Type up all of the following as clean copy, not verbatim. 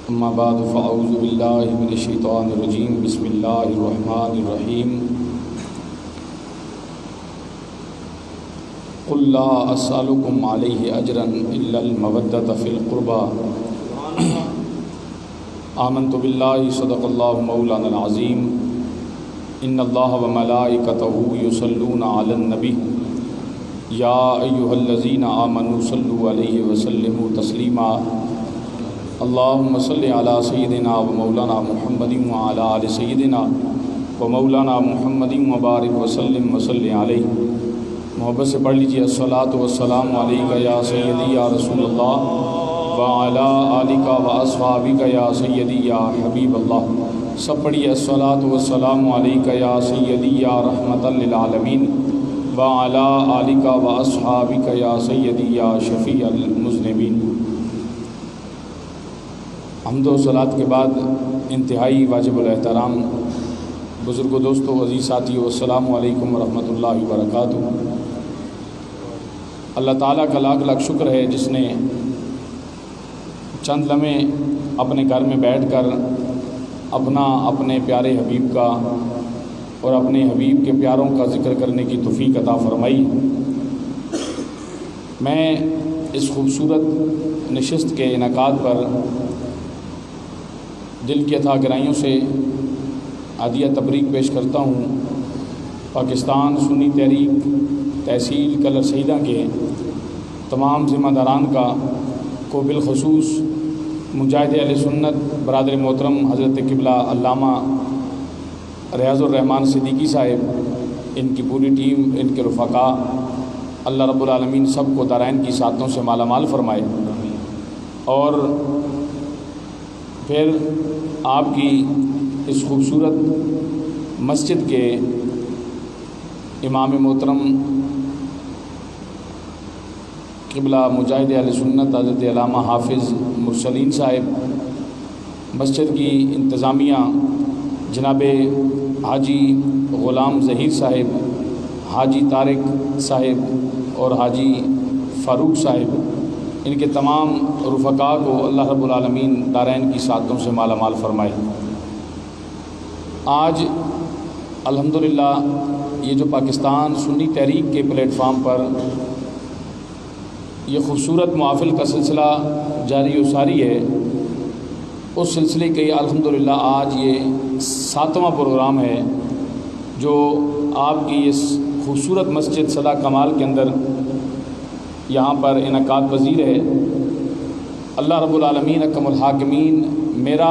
اما بعد فاعوذ باللہ من الشیطان الرجیم بسم اللہ الرحمن الرحیم قل لا اسألکم علیہ اجرا الا المودۃ فی القربى آمنت باللہ صدق اللہ مولانا العظیم ان اللہ وملائکتہ یصلون علی النبی یا ایھا الذین آمنوا صلوا علیہ وسلموا تسلیما اللہم صل علی سیدنا و مولانا محمد وعلی آل سیدنا و مولانا محمد وبارک وسلم وصلی علیہ۔ محبت سے پڑھ لیجیے الصلاۃ والسلام علیکہ یا سیدی یا رسول اللہ وعلی آلک و اصحابک یا سیدی یا حبیب اللہ۔ سب پڑھیے الصلاۃ والسلام علیکہ یا سیدی یا رحمۃ للعالمین وعلی آلک و اصحابک یا سیدی یا شفیع المذنبین۔ حمد و صلات کے بعد انتہائی واجب الاحترام بزرگ و دوستو عزیز ساتھیو السلام علیکم ورحمۃ اللہ وبرکاتہ۔ اللہ تعالیٰ کا لاکھ لاکھ شکر ہے جس نے چند لمحے اپنے گھر میں بیٹھ کر اپنے پیارے حبیب کا اور اپنے حبیب کے پیاروں کا ذکر کرنے کی توفیق عطا فرمائی۔ میں اس خوبصورت نشست کے انعقاد پر دل کی اتھاہ گہرائیوں سے عادیہ تبریک پیش کرتا ہوں پاکستان سنی تحریک تحصیل کلر سیدہ کے تمام ذمہ داران کا کو بالخصوص مجاہد اہل سنت برادر محترم حضرت قبلہ علامہ ریاض الرحمن صدیقی صاحب، ان کی پوری ٹیم، ان کے رفقاء، اللہ رب العالمین سب کو دارین کی سعادتوں سے مالا مال فرمائے، اور پھر آپ کی اس خوبصورت مسجد کے امام محترم قبلہ مجاہد اہل سنت حضرت علامہ حافظ مرسلین صاحب، مسجد کی انتظامیہ جناب حاجی غلام ظہیر صاحب، حاجی طارق صاحب اور حاجی فاروق صاحب، ان کے تمام رفقاء کو اللہ رب العالمین دارین کی سعادتوں سے مالا مال فرمائے۔ آج الحمدللہ یہ جو پاکستان سنی تحریک کے پلیٹ فارم پر یہ خوبصورت محافل کا سلسلہ جاری و ساری ہے، اس سلسلے کے الحمدللہ آج یہ 7واں پروگرام ہے جو آپ کی اس خوبصورت مسجد صدا کمال کے اندر یہاں پر انعقاد پذیر ہے۔ اللہ رب العالمین اکرم الحاکمین میرا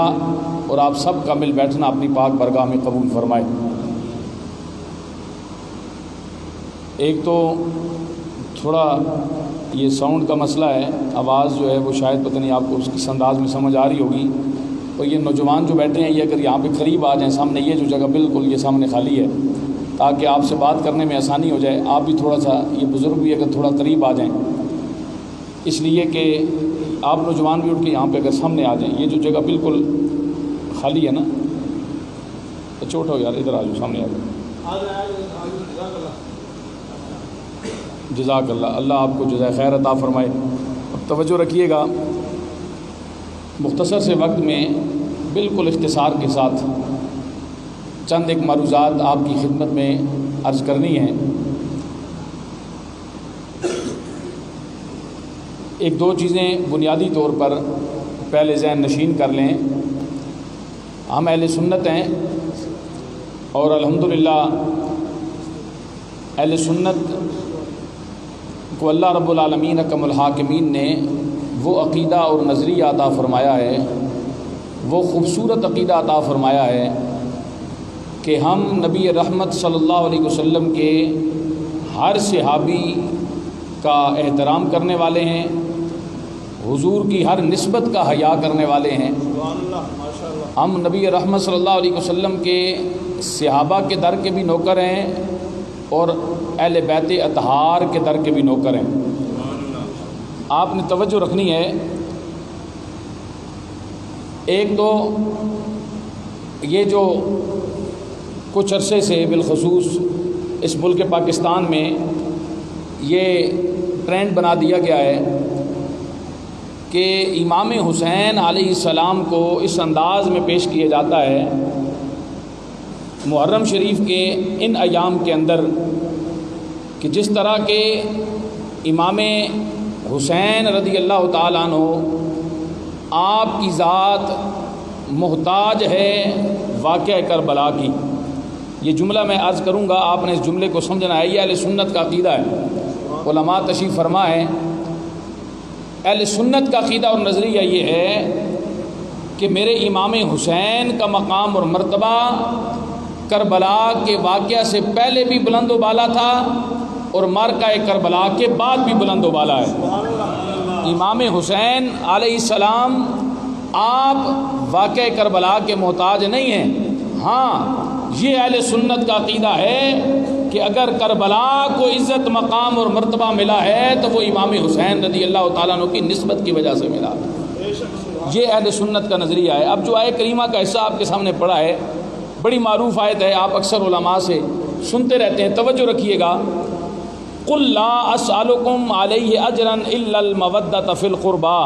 اور آپ سب کا مل بیٹھنا اپنی پاک برگاہ میں قبول فرمائے۔ ایک تو تھوڑا یہ ساؤنڈ کا مسئلہ ہے، آواز جو ہے وہ شاید پتہ نہیں آپ کو اس انداز میں سمجھ آ رہی ہوگی، اور یہ نوجوان جو بیٹھے ہیں یہ اگر یہاں پہ قریب آ جائیں سامنے، یہ جو جگہ بالکل یہ سامنے خالی ہے تاکہ آپ سے بات کرنے میں آسانی ہو جائے، آپ بھی تھوڑا سا یہ بزرگ بھی اگر تھوڑا قریب آ جائیں، اس لیے کہ آپ نوجوان بھی اٹھ کے یہاں پہ اگر سامنے آ جائیں، یہ جو جگہ بالکل خالی ہے نا، اچھا اٹھو یار ادھر آ جاؤ، سامنے آ جاؤ۔ جزاک اللہ، اللہ آپ کو جزائے خیر عطا فرمائے۔ اب توجہ رکھیے گا، مختصر سے وقت میں بالکل اختصار کے ساتھ چند ایک معروضات آپ کی خدمت میں عرض کرنی ہے۔ ایک دو چیزیں بنیادی طور پر پہلے ذہن نشین کر لیں۔ ہم اہل سنت ہیں اور الحمدللہ اہل سنت کو اللہ رب العالمین اکرم الحاکمین نے وہ عقیدہ اور نظریہ عطا فرمایا ہے، وہ خوبصورت عقیدہ عطا فرمایا ہے کہ ہم نبی رحمت صلی اللہ علیہ وسلم کے ہر صحابی کا احترام کرنے والے ہیں، حضور کی ہر نسبت کا حیا کرنے والے ہیں۔ ہم نبی رحمت صلی اللہ علیہ وسلم کے صحابہ کے در کے بھی نوکر ہیں اور اہل بیت اطہار کے در کے بھی نوکر ہیں۔ آپ نے توجہ رکھنی ہے، ایک تو یہ جو کچھ عرصے سے بالخصوص اس ملک پاکستان میں یہ ٹرینڈ بنا دیا گیا ہے کہ امام حسین علیہ السلام کو اس انداز میں پیش کیا جاتا ہے محرم شریف کے ان ایام کے اندر کہ جس طرح کے امام حسین رضی اللہ تعالیٰ عنہ آپ کی ذات محتاج ہے واقعہ کربلا کی. یہ جملہ میں عرض کروں گا، آپ نے اس جملے کو سمجھنا ہے. یہ اہل سنت کا عقیدہ ہے. علماء تشریف فرما ہے اہل سنت کا عقیدہ اور نظریہ یہ ہے کہ میرے امام حسین کا مقام اور مرتبہ کربلا کے واقعہ سے پہلے بھی بلند و بالا تھا اور معرکہ کربلا کے بعد بھی بلند و بالا ہے. امام حسین علیہ السلام آپ واقعہ کربلا کے محتاج نہیں ہیں. ہاں یہ اہل سنت کا عقیدہ ہے کہ اگر کربلا کو عزت مقام اور مرتبہ ملا ہے تو وہ امام حسین رضی اللہ تعالیٰ عنہ کی نسبت کی وجہ سے ملا. یہ اہل سنت کا نظریہ ہے. اب جو آیت کریمہ کا حصہ آپ کے سامنے پڑھا ہے بڑی معروف آیت ہے، آپ اکثر علماء سے سنتے رہتے ہیں. توجہ رکھیے گا. قُلْ لَا أَسْأَلُكُمْ عَلَيْهِ أَجْرًا إِلَّا الْمَوَدَّةَ فِي الْقُرْبَى،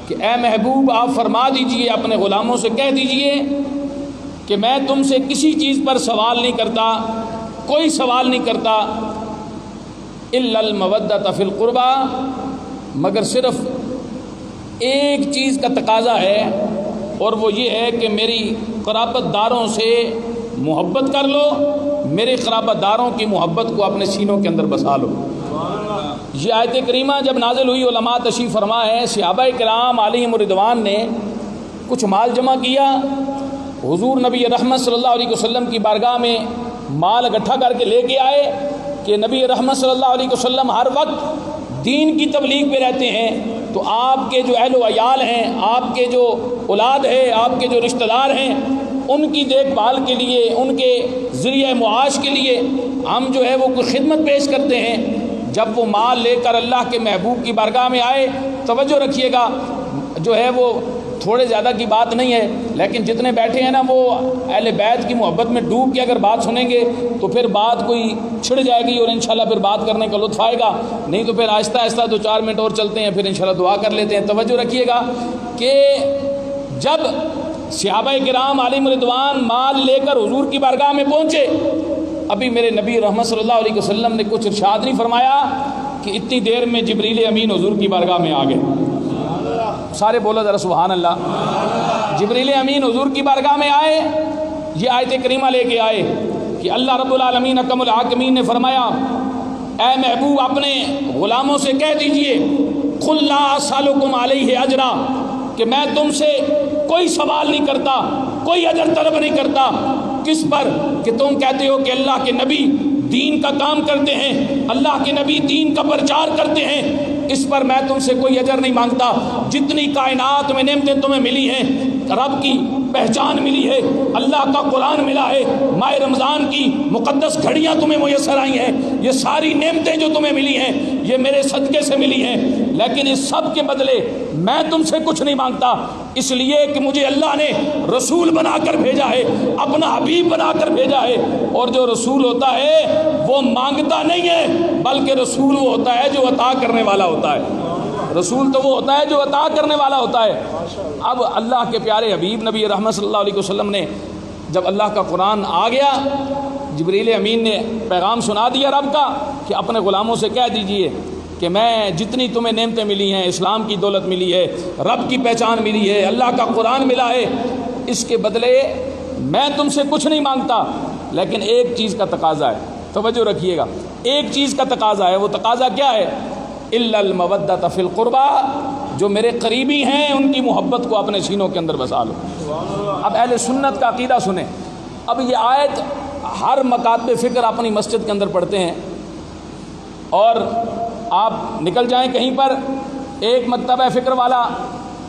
کہ اے محبوب آپ فرما دیجئے، اپنے غلاموں سے کہہ دیجئے کہ میں تم سے کسی چیز پر سوال نہیں کرتا، کوئی سوال نہیں کرتا، الا المودۃ فی القربى، مگر صرف ایک چیز کا تقاضا ہے اور وہ یہ ہے کہ میری قرابت داروں سے محبت کر لو، میرے قرابت داروں کی محبت کو اپنے سینوں کے اندر بسا لو. یہ آیت کریمہ جب نازل ہوئی علماء تشریف فرما ہے صحابہ کرام علیہم رضوان نے کچھ مال جمع کیا، حضور نبی رحمت صلی اللہ علیہ وسلم کی بارگاہ میں مال اکٹھا کر کے لے کے آئے کہ نبی رحمت صلی اللہ علیہ وسلم ہر وقت دین کی تبلیغ پہ رہتے ہیں، تو آپ کے جو اہل و عیال ہیں، آپ کے جو اولاد ہے، آپ کے جو رشتہ دار ہیں، ان کی دیکھ بھال کے لیے، ان کے ذریعہ معاش کے لیے ہم جو ہے وہ کوئی خدمت پیش کرتے ہیں. جب وہ مال لے کر اللہ کے محبوب کی بارگاہ میں آئے، توجہ رکھیے گا، جو ہے وہ تھوڑے زیادہ کی بات نہیں ہے، لیکن جتنے بیٹھے ہیں نا وہ اہل بیت کی محبت میں ڈوب کے اگر بات سنیں گے تو پھر بات کوئی چھڑ جائے گی اور انشاءاللہ پھر بات کرنے کا لطف آئے گا. نہیں تو پھر آہستہ آہستہ 2-4 منٹ اور چلتے ہیں، پھر انشاءاللہ دعا کر لیتے ہیں. توجہ رکھیے گا کہ جب صحابہ کرام علیہم رضوان مال لے کر حضور کی بارگاہ میں پہنچے، ابھی میرے نبی رحمت صلی اللہ علیہ وسلم نے کچھ ارشاد نہیں فرمایا کہ اتنی دیر میں جبریل امین حضور کی بارگاہ میں آ گئے. سارے بولو ذرا سبحان اللہ. جبریل امین حضور کی بارگاہ میں آئے، یہ آیت کریمہ لے کے آئے کہ اللہ رب العالمین حکم الحاکمین نے فرمایا اے محبوب اپنے غلاموں سے کہہ دیجئے قُلْ لَا أَسْأَلُكُمْ عَلَيْهِ أَجْرًا، کہ میں تم سے کوئی سوال نہیں کرتا، کوئی اجر طلب نہیں کرتا. کس پر؟ کہ تم کہتے ہو کہ اللہ کے نبی دین کا کام کرتے ہیں، اللہ کے نبی دین کا پرچار کرتے ہیں، اس پر میں تم سے کوئی اجر نہیں مانگتا. جتنی کائنات میں نعمتیں تمہیں ملی ہیں، رب کی پہچان ملی ہے، اللہ کا قرآن ملا ہے، ماہ رمضان کی مقدس گھڑیاں تمہیں میسر آئی ہیں، یہ ساری نعمتیں جو تمہیں ملی ہیں یہ میرے صدقے سے ملی ہیں. لیکن اس سب کے بدلے میں تم سے کچھ نہیں مانگتا، اس لیے کہ مجھے اللہ نے رسول بنا کر بھیجا ہے، اپنا حبیب بنا کر بھیجا ہے. اور جو رسول ہوتا ہے وہ مانگتا نہیں ہے، بلکہ رسول وہ ہوتا ہے جو عطا کرنے والا ہوتا ہے. رسول تو وہ ہوتا ہے جو عطا کرنے والا ہوتا ہے. اب اللہ کے پیارے حبیب نبی رحمت صلی اللہ علیہ وسلم نے جب اللہ کا قرآن آ گیا، جبریل امین نے پیغام سنا دیا رب کا کہ اپنے غلاموں سے کہہ دیجئے کہ میں جتنی تمہیں نعمتیں ملی ہیں، اسلام کی دولت ملی ہے، رب کی پہچان ملی ہے، اللہ کا قرآن ملا ہے، اس کے بدلے میں تم سے کچھ نہیں مانگتا، لیکن ایک چیز کا تقاضا ہے. توجہ رکھیے گا، ایک چیز کا تقاضا ہے. وہ تقاضا کیا ہے؟ الا المودۃ فی القربى، جو میرے قریبی ہیں ان کی محبت کو اپنے سینوں کے اندر بسا لو. اب اہل سنت کا عقیدہ سنیں. اب یہ آیت ہر مکاتب فکر اپنی مسجد کے اندر پڑھتے ہیں، اور آپ نکل جائیں کہیں پر، ایک مکتبہ فکر والا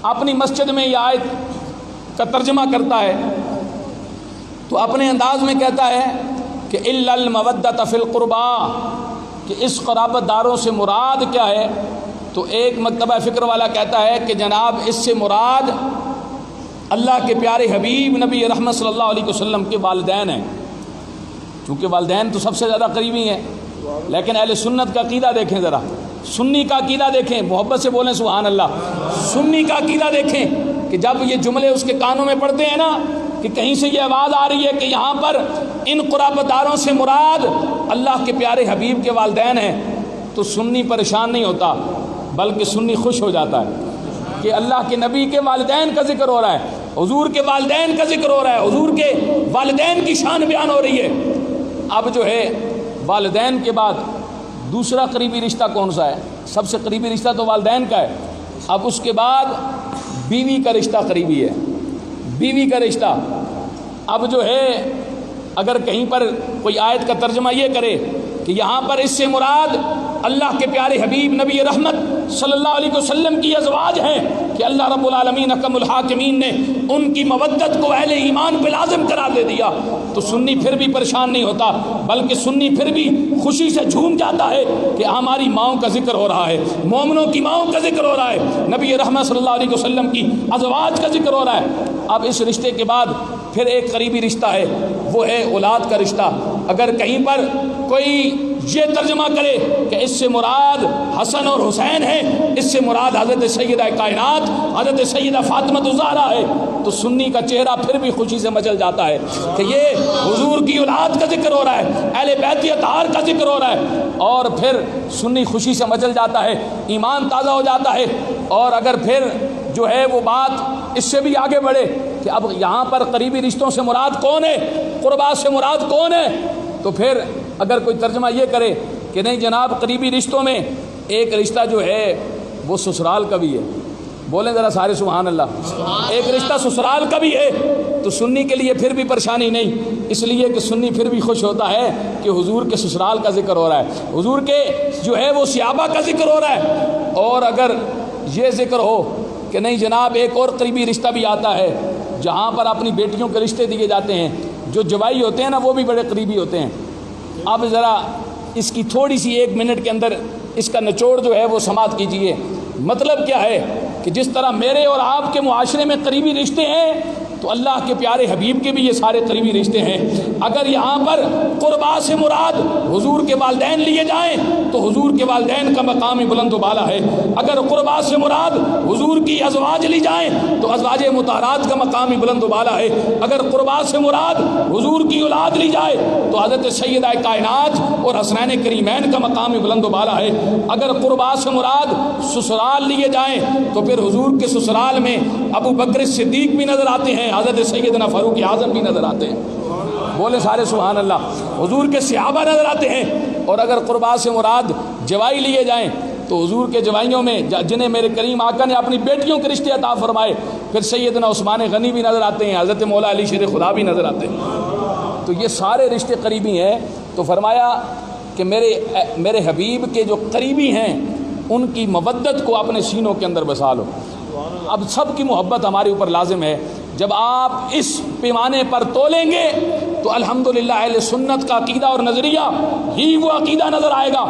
اپنی مسجد میں یہ آیت کا ترجمہ کرتا ہے تو اپنے انداز میں کہتا ہے کہ الا المودۃ فی القربى، کہ اس قرابت داروں سے مراد کیا ہے؟ تو ایک مکتبہ فکر والا کہتا ہے کہ جناب اس سے مراد اللہ کے پیارے حبیب نبی رحمت صلی اللہ علیہ وسلم کے والدین ہیں، چونکہ والدین تو سب سے زیادہ قریبی ہیں. لیکن اہل سنت کا عقیدہ دیکھیں ذرا، سنی کا عقیدہ دیکھیں، محبت سے بولیں سبحان اللہ، سنی کا عقیدہ دیکھیں کہ جب یہ جملے اس کے کانوں میں پڑتے ہیں نا کہ کہیں سے یہ آواز آ رہی ہے کہ یہاں پر ان قرابت داروں سے مراد اللہ کے پیارے حبیب کے والدین ہیں، تو سنی پریشان نہیں ہوتا بلکہ سنی خوش ہو جاتا ہے کہ اللہ کے نبی کے والدین کا ذکر ہو رہا ہے، حضور کے والدین کا ذکر ہو رہا ہے، حضور کے والدین کی شان بیان ہو رہی ہے۔ اب جو ہے والدین کے بعد دوسرا قریبی رشتہ کون سا ہے؟ سب سے قریبی رشتہ تو والدین کا ہے۔ اب اس کے بعد بیوی کا رشتہ قریبی ہے، بیوی کا رشتہ۔ اب جو ہے اگر کہیں پر کوئی آیت کا ترجمہ یہ کرے کہ یہاں پر اس سے مراد اللہ کے پیارے حبیب نبی رحمت صلی اللہ علیہ وسلم کی ازواج ہیں کہ اللہ رب العالمین حکم الحاکمین نے ان کی مودت کو اہل ایمان پہ لازم قرار دے دیا، تو سنی پھر بھی پریشان نہیں ہوتا بلکہ سنی پھر بھی خوشی سے جھوم جاتا ہے کہ ہماری ماؤں کا ذکر ہو رہا ہے، مومنوں کی ماؤں کا ذکر ہو رہا ہے، نبی رحمت صلی اللہ علیہ وسلم کی ازواج کا ذکر ہو رہا ہے۔ اب اس رشتے کے بعد پھر ایک قریبی رشتہ ہے، وہ ہے اولاد کا رشتہ۔ اگر کہیں پر کوئی یہ ترجمہ کرے کہ اس سے مراد حسن اور حسین ہیں، اس سے مراد حضرت سیدہ کائنات حضرت سیدہ فاطمہ الزہرا ہے، تو سنی کا چہرہ پھر بھی خوشی سے مچل جاتا ہے کہ یہ حضور کی اولاد کا ذکر ہو رہا ہے، اہل بیت اطہار کا ذکر ہو رہا ہے، اور پھر سنی خوشی سے مچل جاتا ہے، ایمان تازہ ہو جاتا ہے۔ اور اگر پھر جو ہے وہ بات اس سے بھی آگے بڑھے کہ اب یہاں پر قریبی رشتوں سے مراد کون ہے، قربا سے مراد کون ہے، تو پھر اگر کوئی ترجمہ یہ کرے کہ نہیں جناب قریبی رشتوں میں ایک رشتہ جو ہے وہ سسرال کا بھی ہے، بولیں ذرا سارے سبحان اللہ، ایک رشتہ سسرال کا بھی ہے، تو سنی کے لیے پھر بھی پریشانی نہیں، اس لیے کہ سنی پھر بھی خوش ہوتا ہے کہ حضور کے سسرال کا ذکر ہو رہا ہے، حضور کے جو ہے وہ صحابہ کا ذکر ہو رہا ہے۔ اور اگر یہ ذکر ہو کہ نہیں جناب ایک اور قریبی رشتہ بھی آتا ہے جہاں پر اپنی بیٹیوں کے رشتے دیے جاتے ہیں، جو جوائی ہوتے ہیں نا وہ بھی بڑے قریبی ہوتے ہیں۔ اب ذرا اس کی تھوڑی سی 1 منٹ کے اندر اس کا نچوڑ جو ہے وہ سماعت کیجئے۔ مطلب کیا ہے کہ جس طرح میرے اور آپ کے معاشرے میں قریبی رشتے ہیں تو اللہ کے پیارے حبیب کے بھی یہ سارے قریبی رشتے ہیں۔ اگر یہاں پر قربا سے مراد حضور کے والدین لیے جائیں تو حضور کے والدین کا مقام بلند و بالا ہے، اگر قربا سے مراد حضور کی ازواج لی جائیں تو ازواج مطہرات کا مقام بلند و بالا ہے، اگر قربا سے مراد حضور کی اولاد لی جائے تو حضرت سیدہ کائنات اور حسنین کریمین کا مقام بلند و بالا ہے، اگر قربا سے مراد سسرال لیے جائیں تو پھر حضور کے سسرال میں ابو بکر صدیق بھی نظر آتے ہیں، حضرت سیدنا فاروق اعظم بھی نظر آتے ہیں، بولے سارے سبحان اللہ، حضور کے صحابہ نظر آتے ہیں۔ اور اگر قربا سے مراد جوائی لیے جائیں تو حضور کے جوائیوں میں جنہیں میرے کریم آقا نے اپنی بیٹیوں کے رشتے عطا فرمائے، پھر سیدنا عثمان غنی بھی نظر آتے ہیں، حضرت مولا علی شیر خدا بھی نظر آتے ہیں، تو یہ سارے رشتے قریبی ہیں۔ تو فرمایا کہ میرے حبیب کے جو قریبی ہیں ان کی مودت کو اپنے سینوں کے اندر بسا لو۔ اب سب کی محبت ہمارے اوپر لازم ہے، جب آپ اس پیمانے پر تولیں گے تو الحمدللہ اہل سنت کا عقیدہ اور نظریہ ہی وہ عقیدہ نظر آئے گا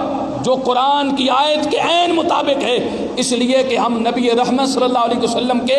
جو قرآن کی آیت کے عین مطابق ہے، اس لیے کہ ہم نبی رحمت صلی اللہ علیہ وسلم کے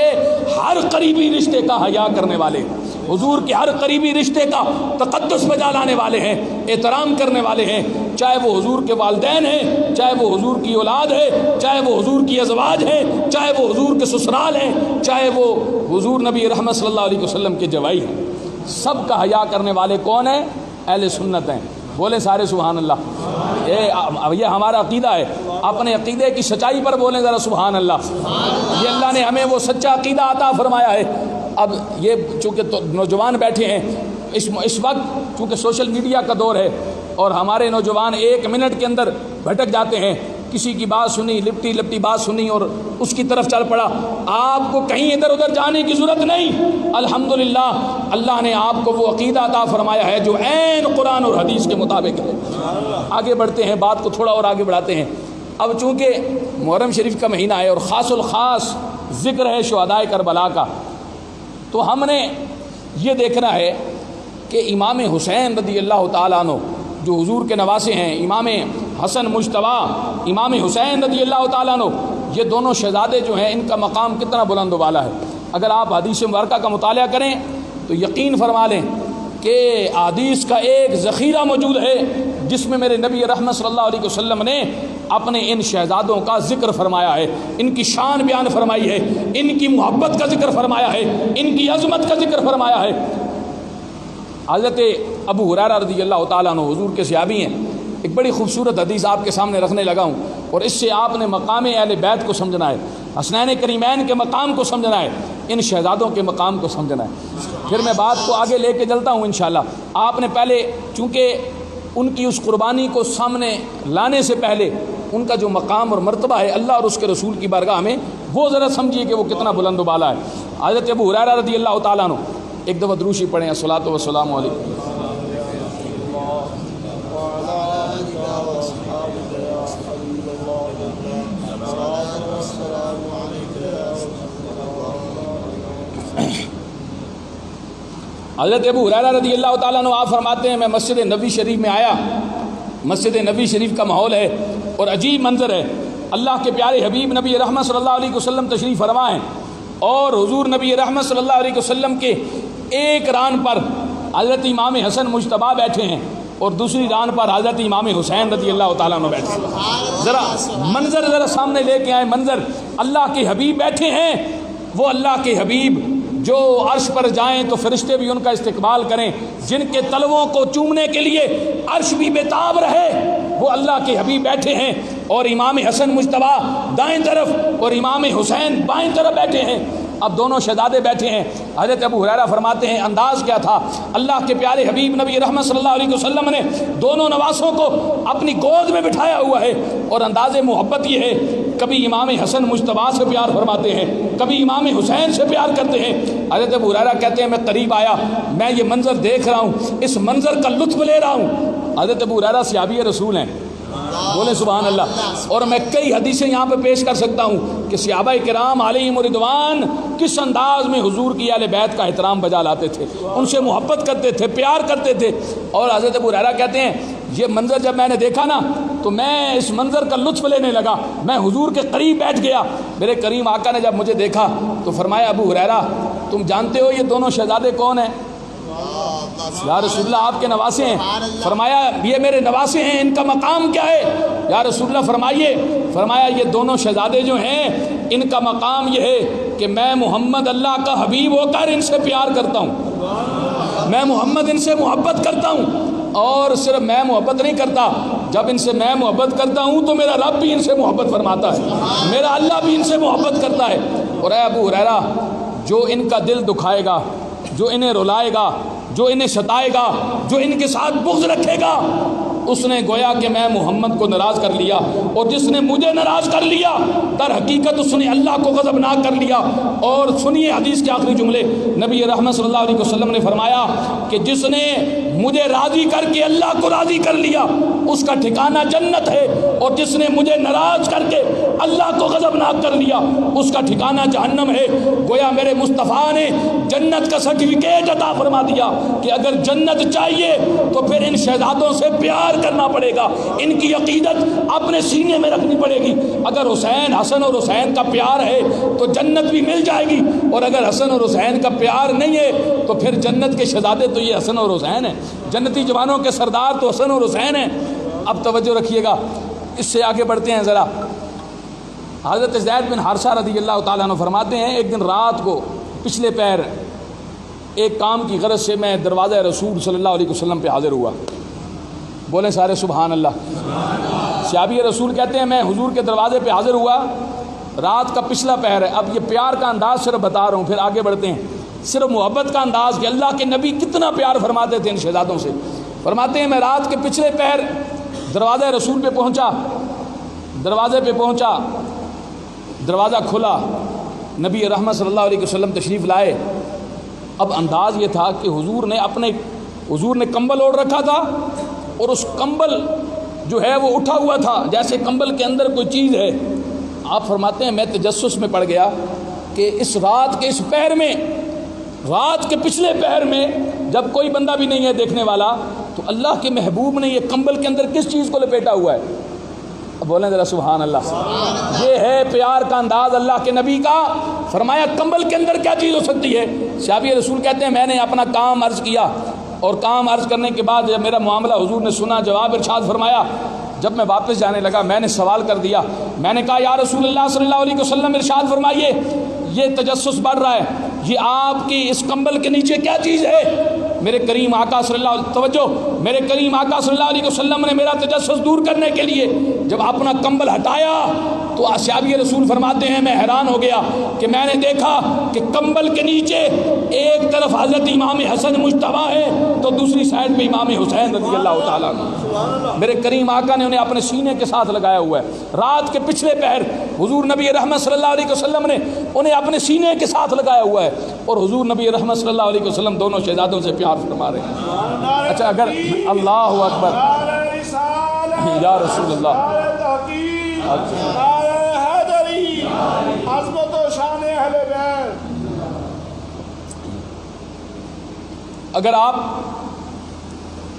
ہر قریبی رشتے کا حیا کرنے والے، حضور کے ہر قریبی رشتے کا تقدس بجا لانے والے ہیں، احترام کرنے والے ہیں، چاہے وہ حضور کے والدین ہیں، چاہے وہ حضور کی اولاد ہے، چاہے وہ حضور کی ازواج ہیں، چاہے وہ حضور کے سسرال ہیں، چاہے وہ حضور نبی رحمت صلی اللہ علیہ وسلم کے جوائی ہیں، سب کا حیا کرنے والے کون ہیں؟ اہل سنت ہیں، بولیں سارے سبحان اللہ۔ یہ ہمارا عقیدہ ہے، اپنے عقیدے کی سچائی پر بولیں ذرا سبحان اللہ۔ یہ اللہ نے ہمیں وہ سچا عقیدہ عطا فرمایا ہے۔ اب یہ چونکہ نوجوان بیٹھے ہیں اس وقت، چونکہ سوشل میڈیا کا دور ہے اور ہمارے نوجوان 1 منٹ کے اندر بھٹک جاتے ہیں، کسی کی بات سنی، لپٹی بات سنی اور اس کی طرف چل پڑا۔ آپ کو کہیں ادھر ادھر جانے کی ضرورت نہیں، الحمدللہ اللہ نے آپ کو وہ عقیدہ عطا فرمایا ہے جو عین قرآن اور حدیث کے مطابق ہے۔ آگے بڑھتے ہیں، بات کو تھوڑا اور آگے بڑھاتے ہیں۔ اب چونکہ محرم شریف کا مہینہ ہے اور خاص الخاص ذکر ہے شہدائے کربلا کا، تو ہم نے یہ دیکھنا ہے کہ امام حسین رضی اللہ تعالیٰ عنہ جو حضور کے نواسے ہیں، امام حسن مجتبیٰ، امام حسین رضی اللہ تعالیٰ عنہ، یہ دونوں شہزادے جو ہیں ان کا مقام کتنا بلند و بالا ہے۔ اگر آپ حدیث مبارکہ کا مطالعہ کریں تو یقین فرما لیں کہ حدیث کا ایک ذخیرہ موجود ہے جس میں میرے نبی رحمت صلی اللہ علیہ وسلم نے اپنے ان شہزادوں کا ذکر فرمایا ہے، ان کی شان بیان فرمائی ہے، ان کی محبت کا ذکر فرمایا ہے، ان کی عظمت کا ذکر فرمایا ہے۔ حضرت ابو ہریرہ رضی اللہ تعالیٰ عنہ حضور کے صحابی ہیں۔ ایک بڑی خوبصورت حدیث آپ کے سامنے رکھنے لگا ہوں، اور اس سے آپ نے مقام اہل بیت کو سمجھنا ہے، حسنین کریمین کے مقام کو سمجھنا ہے، ان شہزادوں کے مقام کو سمجھنا ہے۔ پھر میں بات کو آگے لے کے چلتا ہوں انشاءاللہ۔ آپ نے پہلے چونکہ ان کی اس قربانی کو سامنے لانے سے پہلے ان کا جو مقام اور مرتبہ ہے اللہ اور اس کے رسول کی بارگاہ میں، وہ ذرا سمجھیے کہ وہ کتنا بلند و بالا ہے۔ حضرت ابو ہریرہ رضی اللہ تعالیٰ عنہ، ایک دفعہ دروشی پڑھیں، الصلاۃ والسلام علیکم۔ حضرت ابو ہریرہ رضی اللہ تعالیٰ عنہ آپ فرماتے ہیں، میں مسجد نبوی شریف میں آیا، مسجد نبوی شریف کا ماحول ہے اور عجیب منظر ہے۔ اللہ کے پیارے حبیب نبی رحمت صلی اللہ علیہ وسلم تشریف فرما ہیں، اور حضور نبی رحمت صلی اللہ علیہ وسلم کے ایک ران پر حضرت امام حسن مجتبیٰ بیٹھے ہیں اور دوسری ران پر حضرت امام حسین رضی اللہ تعالیٰ عنہ بیٹھے ہیں۔ ذرا منظر ذرا سامنے لے کے آئے، منظر اللہ کے حبیب بیٹھے ہیں، وہ اللہ کے حبیب جو عرش پر جائیں تو فرشتے بھی ان کا استقبال کریں، جن کے تلووں کو چومنے کے لیے عرش بھی بےتاب رہے، وہ اللہ کے حبیب بیٹھے ہیں، اور امام حسن مجتبیٰ دائیں طرف اور امام حسین بائیں طرف بیٹھے ہیں۔ اب دونوں شہزادے بیٹھے ہیں۔ حضرت ابو ہریرہ فرماتے ہیں انداز کیا تھا، اللہ کے پیارے حبیب نبی رحمت صلی اللہ علیہ وسلم نے دونوں نواسوں کو اپنی گود میں بٹھایا ہوا ہے، اور انداز محبت یہ ہے، کبھی امام حسن مجتبیٰ سے پیار فرماتے ہیں، کبھی امام حسین سے پیار کرتے ہیں۔ حضرت ابو ہریرہ کہتے ہیں میں قریب آیا، میں یہ منظر دیکھ رہا ہوں، اس منظر کا لطف لے رہا ہوں۔ حضرت ابو ہریرہ صحابی رسول ہیں، بولے سبحان اللہ۔ اور میں کئی حدیثیں یہاں پہ پیش کر سکتا ہوں کہ صحابہ کرام علیہم رضوان کس انداز میں حضور کی اہل بیت کا احترام بجا لاتے تھے، ان سے محبت کرتے تھے، پیار کرتے تھے۔ اور حضرت ابو ہریرہ کہتے ہیں یہ منظر جب میں نے دیکھا نا تو میں اس منظر کا لطف لینے لگا، میں حضور کے قریب بیٹھ گیا۔ میرے کریم آقا نے جب مجھے دیکھا تو فرمایا ابو ہریرہ تم جانتے ہو یہ دونوں شہزادے کون ہیں؟ یا رسول اللہ آپ کے نواسے ہیں۔ فرمایا یہ میرے نواسے ہیں، ان کا مقام کیا ہے؟ یا رسول اللہ فرمائیے۔ فرمایا یہ دونوں شہزادے جو ہیں ان کا مقام یہ ہے کہ میں محمد اللہ کا حبیب ہو کر ان سے پیار کرتا ہوں، میں محمد ان سے محبت کرتا ہوں، اور صرف میں محبت نہیں کرتا، جب ان سے میں محبت کرتا ہوں تو میرا رب بھی ان سے محبت فرماتا ہے، میرا اللہ بھی ان سے محبت کرتا ہے۔ اور اے ابو ہریرہ جو ان کا دل دکھائے گا، جو انہیں رلائے گا، جو انہیں ستائے گا، جو ان کے ساتھ بغض رکھے گا، اس نے گویا کہ میں محمد کو ناراض کر لیا، اور جس نے مجھے ناراض کر لیا در حقیقت اس نے اللہ کو غضبناک کر لیا۔ اور سنیے حدیث کے آخری جملے، نبی رحمت صلی اللہ علیہ وسلم نے فرمایا کہ جس نے مجھے راضی کر کے اللہ کو راضی کر لیا اس کا ٹھکانہ جنت ہے، اور جس نے مجھے ناراض کر کے اللہ کو غضبناک کر لیا اس کا ٹھکانہ جہنم ہے۔ گویا میرے مصطفیٰ نے جنت کا سرٹیفکیٹ عطا فرما دیا کہ اگر جنت چاہیے تو پھر ان شہزادوں سے پیار کرنا پڑے گا، ان کی عقیدت اپنے سینے میں رکھنی پڑے گی۔ اگر حسن اور حسین کا پیار ہے تو جنت بھی مل جائے گی، اور اگر حسن اور حسین کا پیار نہیں ہے تو پھر جنت کے شہزادے تو یہ حسن اور حسین ہیں، جنتی جوانوں کے سردار تو حسن اور حسین ہیں۔ اب توجہ رکھیے گا، اس سے آگے بڑھتے ہیں ذرا۔ حضرت زید بن حارثہ رضی اللہ تعالیٰ عنہ فرماتے ہیں ایک دن رات کو پچھلے پہر ایک کام کی غرض سے میں دروازہ رسول صلی اللہ علیہ وسلم پہ حاضر ہوا، بولیں سارے سبحان اللہ۔ صحابی رسول کہتے ہیں میں حضور کے دروازے پہ حاضر ہوا، رات کا پچھلا پہر ہے۔ اب یہ پیار کا انداز صرف بتا رہا ہوں، پھر آگے بڑھتے ہیں۔ صرف محبت کا انداز کہ اللہ کے نبی کتنا پیار فرماتے تھے ان شہزادوں سے۔ فرماتے ہیں میں رات کے پچھلے پہر دروازہ رسول پہ پہنچا، دروازے پہ پہنچا، دروازہ کھلا، نبی رحمت صلی اللہ علیہ وسلم تشریف لائے۔ اب انداز یہ تھا کہ حضور نے کمبل اوڑھ رکھا تھا، اور اس کمبل جو ہے وہ اٹھا ہوا تھا جیسے کمبل کے اندر کوئی چیز ہے۔ آپ فرماتے ہیں میں تجسس میں پڑ گیا کہ اس رات کے اس پہر میں، رات کے پچھلے پہر میں جب کوئی بندہ بھی نہیں ہے دیکھنے والا، تو اللہ کے محبوب نے یہ کمبل کے اندر کس چیز کو لپیٹا ہوا ہے؟ اب بولیں ذرا سبحان اللہ۔ یہ ہے پیار کا انداز اللہ کے نبی کا۔ فرمایا کمبل کے اندر کیا چیز ہو سکتی ہے؟ صحابی رسول کہتے ہیں میں نے اپنا کام عرض کیا اور کام عرض کرنے کے بعد جب میرا معاملہ حضور نے سنا، جواب ارشاد فرمایا، جب میں واپس جانے لگا میں نے سوال کر دیا، میں نے کہا یا رسول اللہ صلی اللہ علیہ وسلم ارشاد فرمائیے یہ تجسس بڑھ رہا ہے، یہ آپ کی اس کمبل کے نیچے کیا چیز ہے؟ میرے کریم آقا صلی اللہ علیہ توجہ میرے کریم آقا صلی اللہ علیہ وسلم نے میرا تجسس دور کرنے کے لیے جب اپنا کمبل ہٹایا تو اصحابی رسول فرماتے ہیں میں حیران ہو گیا کہ میں نے دیکھا کہ کمبل کے نیچے ایک طرف حضرت امام حسن مجتبیٰ ہے تو دوسری سائڈ پہ امام حسین رضی اللہ تعالیٰ عنہ۔ میرے کریم آقا نے انہیں اپنے سینے کے ساتھ لگایا ہوا ہے، رات کے پچھلے پہر حضور نبی رحمت صلی اللہ علیہ وسلم نے انہیں اپنے سینے کے ساتھ لگایا ہوا ہے، اور حضور نبی رحمت صلی اللہ علیہ وسلم دونوں شہزادوں سے پیار فرما رہے ہیں۔ اچھا اگر اللہ اکبر یا رسول اللہ، اگر آپ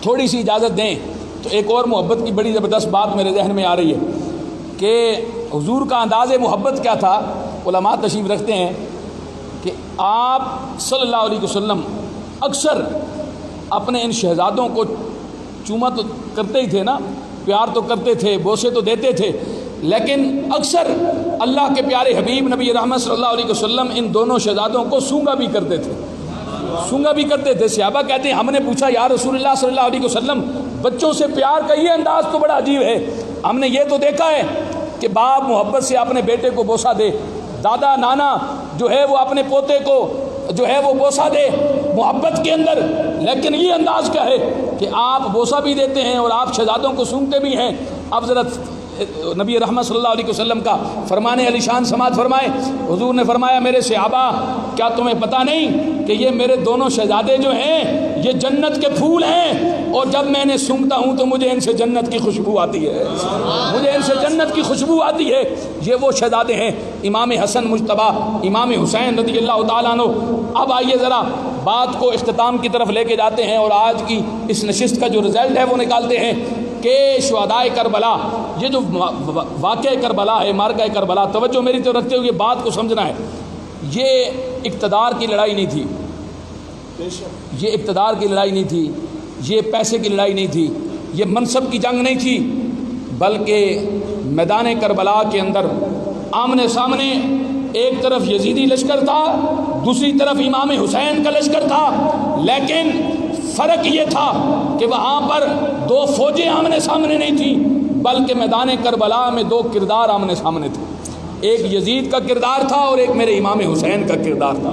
تھوڑی سی اجازت دیں تو ایک اور محبت کی بڑی زبردست بات میرے ذہن میں آ رہی ہے کہ حضور کا انداز محبت کیا تھا۔ علماء تشریف رکھتے ہیں کہ آپ صلی اللہ علیہ وسلم اکثر اپنے ان شہزادوں کو چوما تو کرتے ہی تھے نا، پیار تو کرتے تھے، بوسے تو دیتے تھے، لیکن اکثر اللہ کے پیارے حبیب نبی رحمت صلی اللہ علیہ وسلم ان دونوں شہزادوں کو سونگا بھی کرتے تھے، سونگا بھی کرتے تھے۔ صحابہ کہتے ہیں ہم نے پوچھا یا رسول اللہ صلی اللہ علیہ وسلم بچوں سے پیار کا یہ انداز تو بڑا عجیب ہے، ہم نے یہ تو دیکھا ہے کہ باپ محبت سے اپنے بیٹے کو بوسہ دے، دادا نانا جو ہے وہ اپنے پوتے کو جو ہے وہ بوسہ دے محبت کے اندر، لیکن یہ انداز کیا ہے کہ آپ بوسہ بھی دیتے ہیں اور آپ شہزادوں کو سونگتے بھی ہیں۔ اب ذرا نبی رحمت صلی اللہ علیہ وسلم کا فرمان علی شان سماعت فرمائے۔ حضور نے فرمایا میرے صحابہ کیا تمہیں پتہ نہیں کہ یہ میرے دونوں شہزادے جو ہیں یہ جنت کے پھول ہیں، اور جب میں انہیں سونگتا ہوں تو مجھے ان سے جنت کی خوشبو آتی ہے، مجھے ان سے جنت کی خوشبو آتی ہے۔ یہ وہ شہزادے ہیں امام حسن مجتبیٰ، امام حسین رضی اللہ تعالیٰ عنہ۔ اب آئیے ذرا بات کو اختتام کی طرف لے کے جاتے ہیں اور آج کی اس نشست کا جو رزلٹ ہے وہ نکالتے ہیں کہ شہدائے کربلا، یہ جو واقعہ کربلا ہے، مارکہ کربلا، توجہ میری طرف رکھتے ہوئے بات کو سمجھنا ہے، یہ اقتدار کی لڑائی نہیں تھی، یہ اقتدار کی لڑائی نہیں تھی، یہ پیسے کی لڑائی نہیں تھی، یہ منصب کی جنگ نہیں تھی، بلکہ میدان کربلا کے اندر آمنے سامنے ایک طرف یزیدی لشکر تھا، دوسری طرف امام حسین کا لشکر تھا، لیکن فرق یہ تھا کہ وہاں پر دو فوجیں آمنے سامنے نہیں تھیں، بلکہ میدان کربلا میں دو کردار آمنے سامنے تھے، ایک یزید کا کردار تھا اور ایک میرے امام حسین کا کردار تھا۔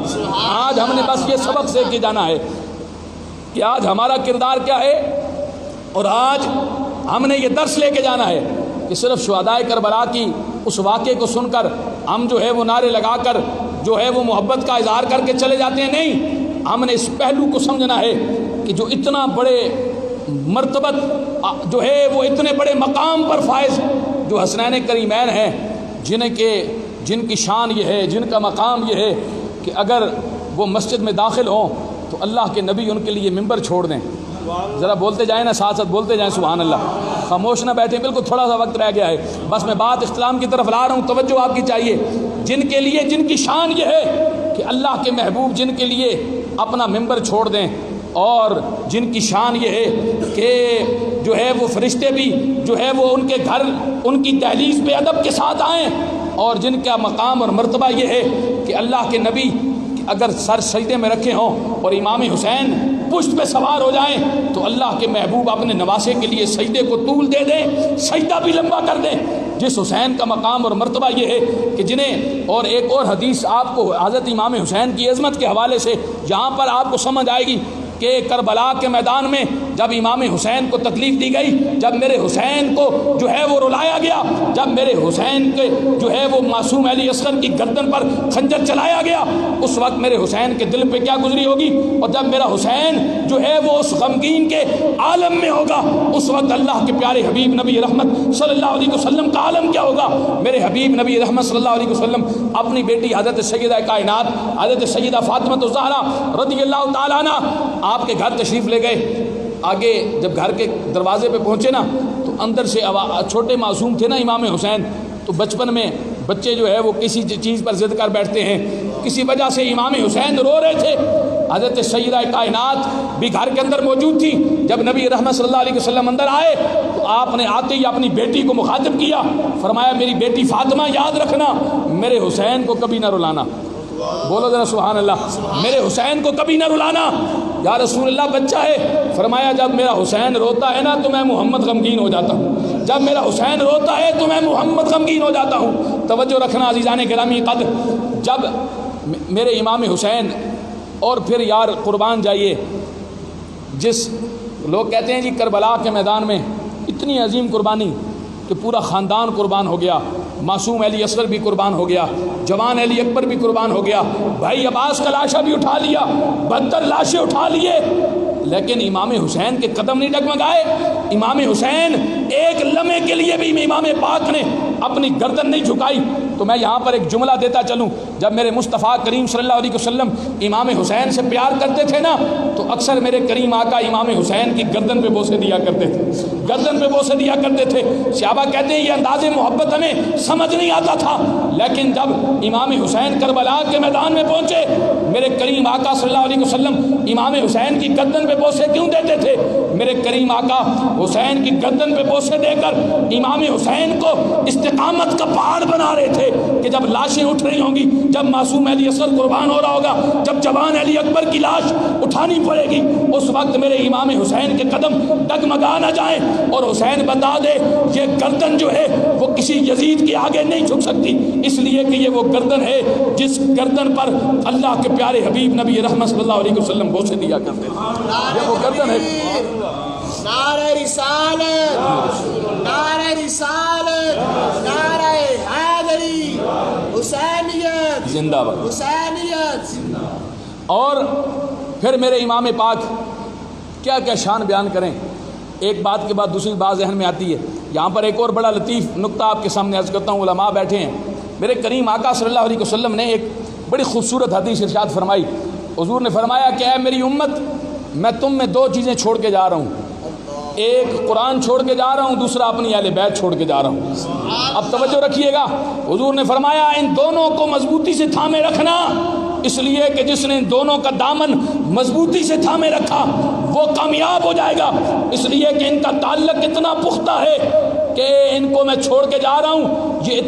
آج ہم نے بس یہ سبق سے کے جانا ہے کہ آج ہمارا کردار کیا ہے، اور آج ہم نے یہ درس لے کے جانا ہے کہ صرف شہدائے کربلا کی اس واقعے کو سن کر ہم جو ہے وہ نعرے لگا کر جو ہے وہ محبت کا اظہار کر کے چلے جاتے ہیں، نہیں، ہم نے اس پہلو کو سمجھنا ہے کہ جو اتنا بڑے مرتبت جو ہے وہ اتنے بڑے مقام پر فائز جو حسنین کریمین ہیں، جن کی شان یہ ہے، جن کا مقام یہ ہے کہ اگر وہ مسجد میں داخل ہوں تو اللہ کے نبی ان کے لیے ممبر چھوڑ دیں۔ ذرا بولتے جائیں نا، ساتھ ساتھ بولتے جائیں سبحان اللہ، خاموش نہ بیٹھیں، بالکل تھوڑا سا وقت رہ گیا ہے، بس میں بات اختتام کی طرف لا رہا ہوں، توجہ آپ کی چاہیے۔ جن کے لیے جن کی شان یہ ہے کہ اللہ کے محبوب جن کے لیے اپنا ممبر چھوڑ دیں، اور جن کی شان یہ ہے کہ جو ہے وہ فرشتے بھی جو ہے وہ ان کے گھر ان کی دہلیز پہ ادب کے ساتھ آئیں، اور جن کا مقام اور مرتبہ یہ ہے کہ اللہ کے نبی اگر سر سجدے میں رکھے ہوں اور امام حسین پشت پہ سوار ہو جائیں تو اللہ کے محبوب اپنے نواسے کے لیے سجدے کو طول دے دیں، سجدہ بھی لمبا کر دیں۔ جس حسین کا مقام اور مرتبہ یہ ہے کہ جنہیں، اور ایک اور حدیث آپ کو حضرت امام حسین کی عظمت کے حوالے سے یہاں پر آپ کو سمجھ آئے گی کہ کربلا کے میدان میں جب امام حسین کو تکلیف دی گئی، جب میرے حسین کو جو ہے وہ رلایا گیا، جب میرے حسین کے جو ہے وہ معصوم علی اصغر کی گردن پر خنجر چلایا گیا، اس وقت میرے حسین کے دل پہ کیا گزری ہوگی، اور جب میرا حسین جو ہے وہ اس غمگین کے عالم میں ہوگا، اس وقت اللہ کے پیارے حبیب نبی رحمت صلی اللہ علیہ وسلم کا عالم کیا ہوگا۔ میرے حبیب نبی رحمت صلی اللہ علیہ وسلم اپنی بیٹی حضرت سیدہ کائنات حضرت سیدہ فاطمہ الزہرا رضی اللہ تعالیٰ عنہ آپ کے گھر تشریف لے گئے۔ آگے جب گھر کے دروازے پہ پہنچے نا تو اندر سے چھوٹے معصوم تھے نا امام حسین، تو بچپن میں بچے جو ہے وہ کسی چیز پر ضد کر بیٹھتے ہیں، کسی وجہ سے امام حسین رو رہے تھے۔ حضرت سیدہ کائنات بھی گھر کے اندر موجود تھی. جب نبی رحمت صلی اللہ علیہ وسلم اندر آئے تو آپ نے آتے ہی اپنی بیٹی کو مخاطب کیا, فرمایا میری بیٹی فاطمہ یاد رکھنا میرے حسین کو کبھی نہ رلانا. بولو ذرا سبحان اللہ. میرے حسین کو کبھی نہ رلانا. یا رسول اللہ بچہ ہے, فرمایا جب میرا حسین روتا ہے نا تو میں محمد غمگین ہو جاتا ہوں. جب میرا حسین روتا ہے تو میں محمد غمگین ہو جاتا ہوں. توجہ رکھنا عزیزان گرامی قدر, جب میرے امام حسین اور پھر یار قربان جائیے, جس لوگ کہتے ہیں جی کربلا کے میدان میں اتنی عظیم قربانی کہ پورا خاندان قربان ہو گیا, معصوم علی اصغر بھی قربان ہو گیا, جوان علی اکبر بھی قربان ہو گیا, بھائی عباس کا لاشا بھی اٹھا لیا, 72 لاشیں اٹھا لیے, لیکن امام حسین کے قدم نہیں ڈگمگائے. امام حسین ایک لمحے کے لیے بھی امام پاک نے اپنی گردن نہیں جھکائی. تو میں یہاں پر ایک جملہ دیتا چلوں, جب میرے مصطفیٰ کریم صلی اللہ علیہ وسلم امام حسین سے پیار کرتے تھے نا تو اکثر میرے کریم آقا امام حسین کی گردن پہ بوسے دیا کرتے تھے, گردن پہ بوسے دیا کرتے تھے. صحابہ کہتے ہیں یہ انداز محبت ہمیں سمجھ نہیں آتا تھا, لیکن جب امام حسین کربلا کے میدان میں پہنچے میرے کریم آقا صلی اللہ علیہ وسلم امام حسین کی گردن پہ بوسے کیوں دیتے تھے؟ میرے کریم آقا حسین کی گردن پہ بوسے دے کر امام حسین کو استقامت کا پہاڑ بنا رہے تھے کہ جب لاشیں اٹھ رہی ہوں گی, جب معصوم علی اصغر قربان ہو رہا ہوگا, جب جوان علی اکبر کی لاش اٹھانی پڑے گی, اس وقت میرے امام حسین کے قدم ڈگمگا نہ جائیں اور حسین بتا دے یہ گردن جو ہے وہ کسی یزید کے آگے نہیں جھک سکتی, اس لیے کہ یہ وہ گردن ہے جس گردن پر اللہ کے پیارے حبیب نبی رحمت صلی اللہ علیہ وسلم بوسے دیا کرتے ہیں. یہ وہ گردن ہے. نعرہ رسالت, نعرہ رسالت, نعرہ حیدری, حسینیت زندہ باد, حسینیت. اور پھر میرے امام پاک کیا کیا شان بیان کریں. ایک بات کے بعد دوسری بات ذہن میں آتی ہے. یہاں پر ایک اور بڑا لطیف نقطہ آپ کے سامنے عرض کرتا ہوں. علماء بیٹھے ہیں, میرے کریم آقا صلی اللہ علیہ وسلم نے ایک بڑی خوبصورت حدیث ارشاد فرمائی. حضور نے فرمایا کہ اے میری امت, میں تم میں 2 چیزیں چھوڑ کے جا رہا ہوں, ایک قرآن چھوڑ کے جا رہا ہوں, دوسرا اپنی اہل بیت چھوڑ کے جا رہا ہوں. اب توجہ رکھیے گا, حضور نے فرمایا ان دونوں کو مضبوطی سے تھامے رکھنا, اس لیے کہ جس نے ان دونوں کا دامن مضبوطی سے تھامے رکھا وہ کامیاب ہو جائے گا, اس لیے کہ ان کا تعلق اتنا پختہ ہے کہ ان کو میں چھوڑ کے جا رہا ہوں, یہ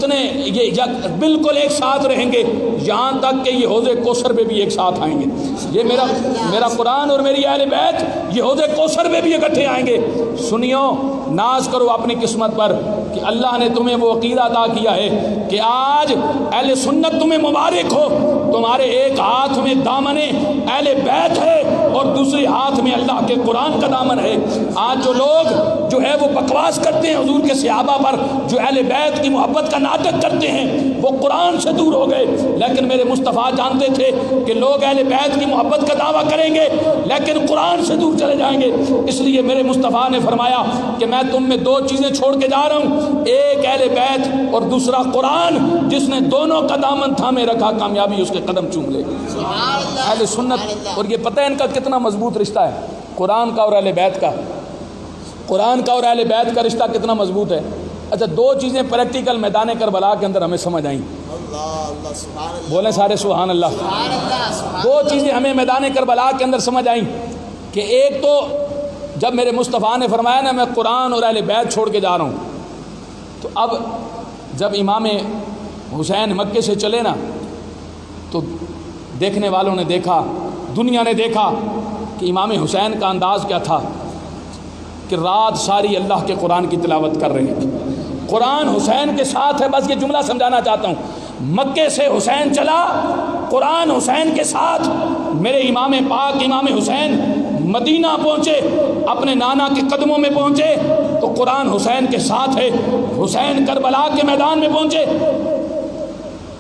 بالکل ایک ساتھ رہیں گے یہاں تک کہ یہ حوض کوثر پہ بھی ایک ساتھ آئیں گے. یہ میرا قرآن اور میری اہل بیت یہ حوض کوثر پہ بھی اکٹھے آئیں گے. سنیو, ناز کرو اپنی قسمت پر کہ اللہ نے تمہیں وہ عقیدہ عطا کیا ہے کہ آج اہل سنت تمہیں مبارک ہو, تمہارے ایک ہاتھ میں دامن اہل بیت ہے اور دوسرے ہاتھ میں اللہ کے قرآن کا دامن ہے. آج جو لوگ جو ہے وہ بکواس کرتے ہیں حضور کے صحابہ پر, جو اہل بیت کی محبت کا ناٹک کرتے ہیں, وہ قرآن سے دور ہو گئے. لیکن میرے مصطفیٰ جانتے تھے کہ لوگ اہل بیت کی محبت کا دعویٰ کریں گے لیکن قرآن سے دور چلے جائیں گے, اس لیے میرے مصطفیٰ نے فرمایا کہ میں تم میں 2 چیزیں چھوڑ کے جا رہا ہوں, ایک اہل بیت اور دوسرا قرآن. جس نے دونوں کا دامن تھامے رکھا کامیابی اس کے قدم چوم لے گی. اہل سنت, اور یہ پتہ ہے ان کا کتنا مضبوط رشتہ ہے قرآن کا اور اہل بیت کا, قرآن کا اور اہل بیت کا رشتہ کتنا مضبوط ہے. اچھا 2 چیزیں پریکٹیکل میدان کربلا کے اندر ہمیں سمجھ آئیں. بولیں سارے سبحان اللہ. 2 چیزیں ہمیں میدان کربلا کے اندر سمجھ آئیں کہ ایک تو جب میرے مصطفیٰ نے فرمایا نا میں قرآن اور اہل بیت چھوڑ کے جا رہا ہوں, تو اب جب امام حسین مکے سے چلے نا تو دیکھنے والوں نے دیکھا, دنیا نے دیکھا کہ امام حسین کا انداز کیا تھا کہ رات ساری اللہ کے قرآن کی تلاوت کر رہے ہیں. قرآن حسین کے ساتھ ہے. بس یہ جملہ سمجھانا چاہتا ہوں, مکے سے حسین چلا, قرآن حسین کے ساتھ. میرے امام پاک امام حسین مدینہ پہنچے, اپنے نانا کے قدموں میں پہنچے تو قرآن حسین کے ساتھ ہے. حسین کربلا کے میدان میں پہنچے.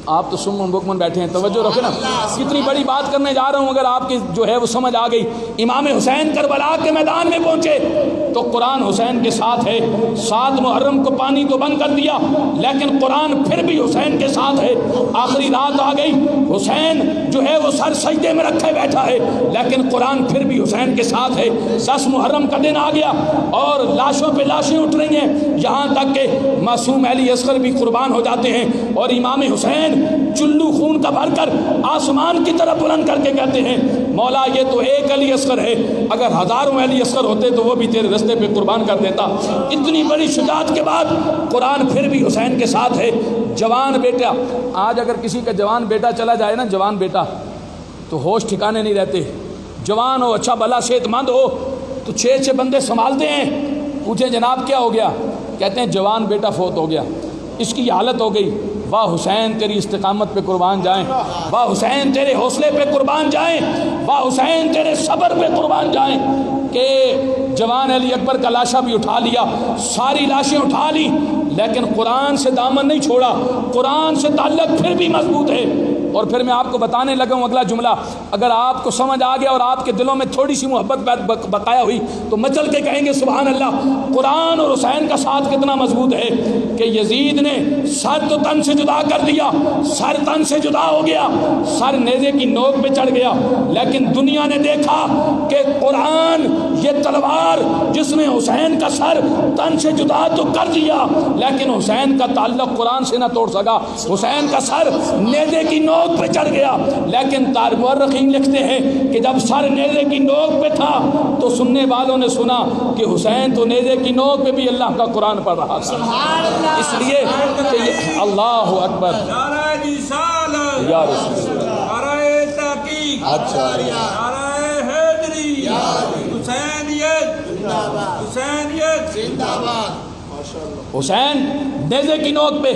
آپ تو سمن بکمن بیٹھے ہیں, توجہ رکھیں نا, کتنی بڑی بات کرنے جا رہا ہوں, اگر آپ کی جو ہے وہ سمجھ آ گئی. امام حسین کربلا کے میدان میں پہنچے تو قرآن حسین کے ساتھ ہے. 7 محرم کو پانی تو بند کر دیا لیکن قرآن پھر بھی حسین کے ساتھ ہے. آخری رات آ گئی, حسین جو ہے وہ سر سجدے میں رکھے بیٹھا ہے لیکن قرآن پھر بھی حسین کے ساتھ ہے. 10 محرم کا دن آ گیا اور لاشوں پہ لاشیں اٹھ رہی ہیں, یہاں تک کہ معصوم علی اصغر بھی قربان ہو جاتے ہیں اور امام حسین چلو خون کا بھر کر آسمان کی طرف بلند کر کے کہتے ہیں مولا یہ تو ایک علی اصغر ہے، اگر ہزاروں علی اصغر ہوتے تو وہ بھی تیرے رستے پہ قربان کر دیتا۔ اتنی بڑی شجاعت کے بعد قرآن پھر بھی حسین کے ساتھ ہے۔ جوان بیٹا، آج اگر کسی کا جوان بیٹا چلا جائے نا، جوان بیٹا، تو ہوش ٹھکانے نہیں رہتے۔ جوان ہو، اچھا بھلا صحت مند ہو تو 6 بندے سنبھالتے ہیں، پوچھیں جناب کیا ہو گیا، کہتے ہیں جوان بیٹا فوت ہو گیا، اس کی حالت ہو گئی۔ واہ حسین تیری استقامت پہ قربان جائیں، واہ حسین تیرے حوصلے پہ قربان جائیں، واہ حسین تیرے صبر پہ قربان جائیں کہ جوان علی اکبر کا لاشا بھی اٹھا لیا، ساری لاشیں اٹھا لی، لیکن قرآن سے دامن نہیں چھوڑا، قرآن سے تعلق پھر بھی مضبوط ہے۔ اور پھر میں آپ کو بتانے لگا ہوں اگلا جملہ، اگر آپ کو سمجھ آ گیا اور آپ کے دلوں میں تھوڑی سی محبت بقایا ہوئی تو مچل کے کہیں گے سبحان اللہ۔ قرآن اور حسین کا ساتھ کتنا مضبوط ہے کہ یزید نے سر تو تن سے جدا کر دیا، سر تن سے جدا ہو گیا، سر نیزے کی نوک پہ چڑھ گیا، لیکن دنیا نے دیکھا کہ قرآن یہ تلوار جس نے حسین کا سر تن سے جدا تو کر دیا، لیکن حسین کا تعلق قرآن سے نہ توڑ سکا۔ حسین کا سر نیزے کی نوک پہ چڑھ گیا، لیکن مورخین لکھتے ہیں کہ جب سر نیزے کی نوک پہ تھا تو سننے والوں نے سنا کہ حسین تو نیزے کی نوک پہ بھی اللہ کا قرآن پڑھ رہا تھا۔ اس لیے کہ اللہ اکبر یا رسول حسین نیزے کی نوک پہ۔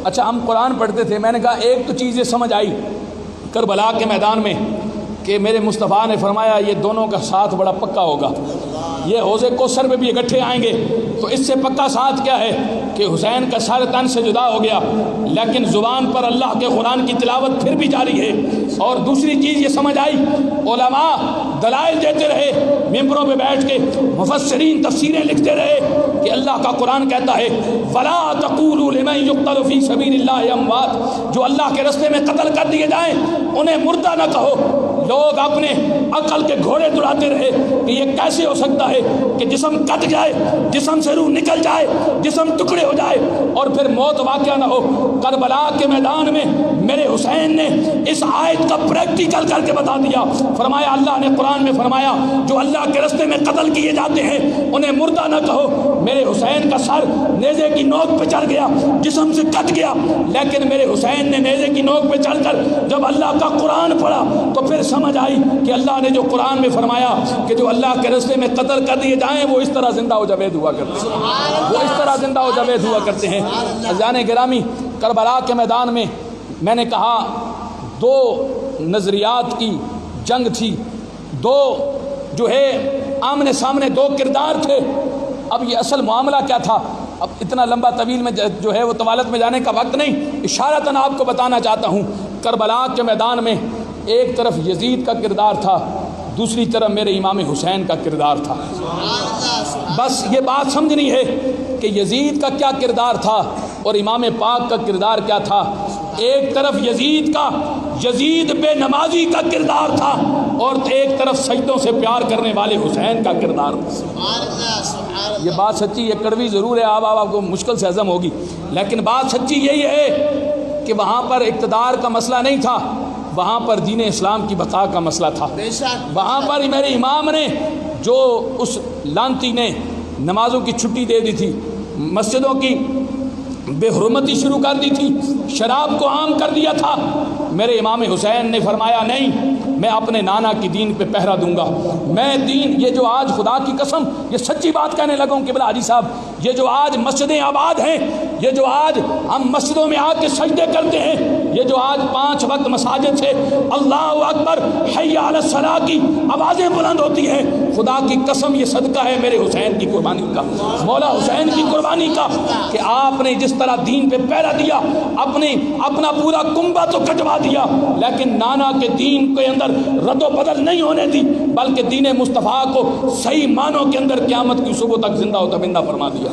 اچھا ہم قرآن پڑھتے تھے، میں نے کہا ایک تو چیز یہ سمجھ آئی کربلا کے میدان میں کہ میرے مصطفیٰ نے فرمایا یہ دونوں کا ساتھ بڑا پکا ہوگا، یہ حوض کوثر پہ بھی اکٹھے آئیں گے، تو اس سے پکا ساتھ کیا ہے کہ حسین کا سر تن سے جدا ہو گیا، لیکن زبان پر اللہ کے قرآن کی تلاوت پھر بھی جاری ہے۔ اور دوسری چیز یہ سمجھ آئی، علماء دلائل دیتے رہے، ممبروں پہ بیٹھ کے مفسرین تفسیریں لکھتے رہے کہ اللہ کا قرآن کہتا ہے وَلَا تَقُولُوا لِمَن يُقْتَلُ فِي سَبِيلِ اللَّهِ أَمْوَاتٌ، جو اللہ کے راستے میں قتل کر دیے جائیں انہیں مردہ نہ کہو۔ لوگ اپنے عقل کے گھوڑے دوڑاتے رہے کہ یہ کیسے ہو سکتا ہے کہ جسم کٹ جائے، جسم سے روح نکل جائے، جسم ٹکڑے ہو جائے اور پھر موت واقعہ نہ ہو۔ کربلا کے میدان میں میرے حسین نے اس آیت کا پریکٹیکل کر کے بتا دیا۔ فرمایا اللہ نے قرآن میں فرمایا جو اللہ کے راستے میں قتل کیے جاتے ہیں انہیں مردہ نہ کہو۔ میرے حسین کا سر نیزے کی نوک پہ چڑھ گیا، جسم سے کٹ گیا، لیکن میرے حسین نے نیزے کی نوک پہ چڑھ کر جب اللہ کا قرآن پڑھا تو پھر سمجھ آئی کہ اللہ نے جو قرآن میں فرمایا کہ جو اللہ کے راستے میں قتل کر دیے جائیں وہ اس طرح زندہ و جاوید ہوا کرتے ہیں، وہ اس طرح زندہ و جاوید ہوا کرتے ہیں۔ عزیزان گرامی، کربلا کے میدان میں میں نے کہا 2 نظریات کی جنگ تھی، 2 جو ہے آمنے سامنے 2 کردار تھے۔ اب یہ اصل معاملہ کیا تھا، اب اتنا لمبا طویل میں جو ہے وہ طوالت میں جانے کا وقت نہیں، اشارتاً آپ کو بتانا چاہتا ہوں۔ کربلا کے میدان میں ایک طرف یزید کا کردار تھا، دوسری طرف میرے امام حسین کا کردار تھا۔ بس یہ بات سمجھنی ہے کہ یزید کا کیا کردار تھا اور امام پاک کا کردار کیا تھا۔ ایک طرف یزید بے نمازی کا کردار تھا اور ایک طرف سجدوں سے پیار کرنے والے حسین کا کردار تھا۔ یہ بات سچی، یہ کڑوی ضرور ہے، آپ کو مشکل سے ہضم ہوگی، لیکن بات سچی یہی ہے کہ وہاں پر اقتدار کا مسئلہ نہیں تھا، وہاں پر دین اسلام کی بقا کا مسئلہ تھا۔ وہاں پر میرے امام نے جو اس لانتی نے نمازوں کی چھٹی دے دی تھی، مسجدوں کی بے حرمتی شروع کر دی تھی، شراب کو عام کر دیا تھا، میرے امام حسین نے فرمایا نہیں، میں اپنے نانا کی دین پہ پہرا دوں گا، میں دین، یہ جو آج خدا کی قسم یہ سچی بات کہنے لگا ہوں قبلہ حاجی صاحب، یہ جو آج مسجدیں آباد ہیں، یہ جو آج ہم مسجدوں میں آ کے سجدے کرتے ہیں، یہ جو آج 5 وقت مساجد سے اللہ اکبر حی علی الصلاۃ کی آوازیں بلند ہوتی ہیں، خدا کی قسم یہ صدقہ ہے میرے حسین کی قربانی کا، مولا حسین کی قربانی کا، کہ آپ نے جس طرح دین پہ پہرا دیا، اپنا پورا کنبہ تو کٹوا دیا، لیکن نانا کے دین کے اندر رد و بدل نہیں ہونے دی، بلکہ دین مصطفیٰ کو صحیح معنوں کے اندر قیامت کی صبح تک زندہ و تبندہ فرما دیا۔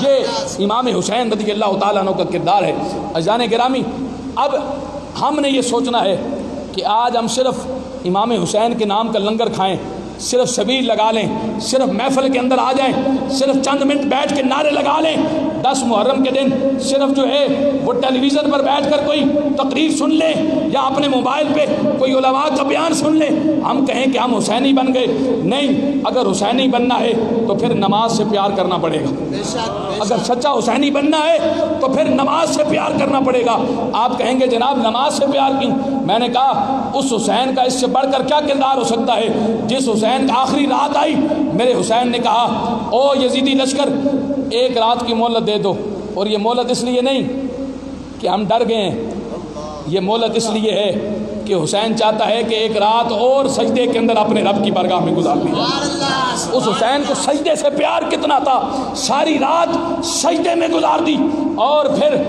یہ امام حسین رضی اللہ تعالیٰ عنہ کا کردار ہے۔ عزیزان گرامی، اب ہم نے یہ سوچنا ہے کہ آج ہم صرف امام حسین کے نام کا لنگر کھائیں، صرف شبیر لگا لیں، صرف محفل کے اندر آ جائیں، صرف چند منٹ بیٹھ کے نعرے لگا لیں، 10 محرم کے دن صرف جو ہے وہ ٹیلی ویژن پر بیٹھ کر کوئی تقریر سن لیں یا اپنے موبائل پہ کوئی علماء کا بیان سن لیں ہم کہیں کہ ہم حسینی بن گئے؟ نہیں، اگر حسینی بننا ہے تو پھر نماز سے پیار کرنا پڑے گا۔ اگر سچا حسینی بننا ہے تو پھر نماز سے پیار کرنا پڑے گا۔ آپ کہیں گے جناب نماز سے پیار کیوں؟ میں نے کہا اس حسین کا اس سے بڑھ کر کیا کردار ہو سکتا ہے جس حسین کا آخری رات آئی میرے حسین نے کہا او یزیدی لشکر 1 رات کی مہلت دے دو، اور یہ مہلت اس لیے نہیں کہ ہم ڈر گئے ہیں، یہ مہلت اس لیے ہے کہ حسین چاہتا ہے کہ 1 رات اور سجدے کے اندر اپنے رب کی بارگاہ میں گزار لی جائے۔ اس حسین کو سجدے سے پیار کتنا تھا، ساری رات سجدے میں گزار دی، اور پھر